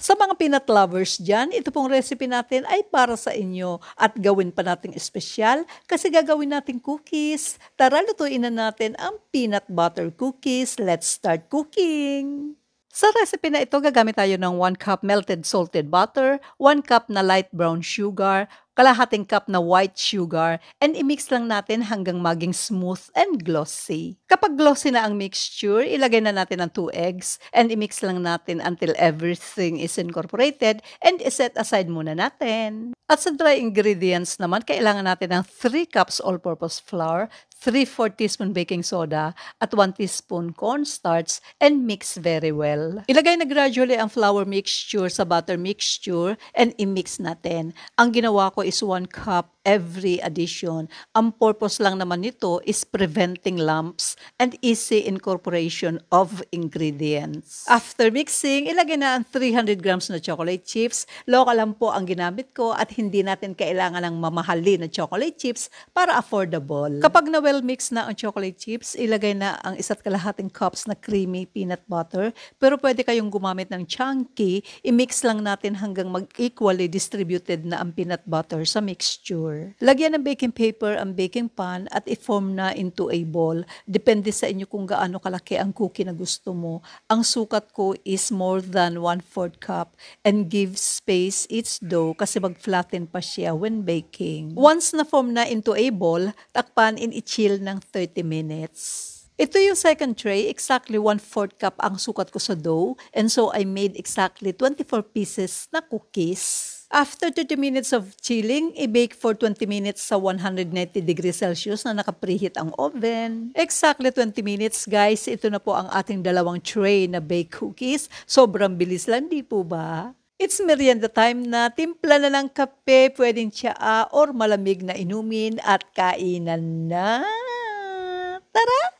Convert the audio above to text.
Sa mga peanut lovers dyan, ito pong recipe natin ay para sa inyo at gawin pa nating espesyal kasi gagawin natin cookies. Tara, lutuin na natin ang peanut butter cookies. Let's start cooking! Sa recipe na ito, gagamit tayo ng 1 cup melted salted butter, 1 cup na light brown sugar, kalahating cup na white sugar, and i-mix lang natin hanggang maging smooth and glossy. Kapag glossy na ang mixture, ilagay na natin ang 2 eggs and i-mix lang natin until everything is incorporated and iset aside muna natin. At sa dry ingredients naman, kailangan natin ng 3 cups all-purpose flour, 3/4 teaspoon baking soda, at 1 teaspoon cornstarch and mix very well. Ilagay na gradually ang flour mixture sa butter mixture and i-mix natin. Ang ginawa ko is 1 cup every addition. Ang purpose lang naman nito is preventing lumps and easy incorporation of ingredients. After mixing, ilagay na ang 300 grams na chocolate chips. Local lang po ang ginamit ko at hindi natin kailangan ng mamahali na chocolate chips para affordable. Kapag na well-mix na ang chocolate chips, ilagay na ang 1.5 cups na creamy peanut butter. Pero pwede kayong gumamit ng chunky. I-mix lang natin hanggang mag-equally distributed na ang peanut butter sa mixture. Lagyan ng baking paper ang baking pan at i-form na into a ball. Depende sa inyo kung gaano kalaki ang cookie na gusto mo. Ang sukat ko is more than 1/4 cup and give space each dough kasi mag-flatten pa siya when baking. Once na form na into a ball, takpan in i-chill ng 30 minutes. Ito yung second tray, exactly 1/4 cup ang sukat ko sa dough and so I made exactly 24 pieces na cookies. After 30 minutes of chilling, i-bake for 20 minutes sa 190 degrees Celsius na naka-preheat ang oven. Exactly 20 minutes guys, ito na po ang ating dalawang tray na baked cookies. Sobrang bilis lang, di po ba? It's merienda time na, timpla na ng kape, pwedeng tsaa or malamig na inumin at kainan na. Tara!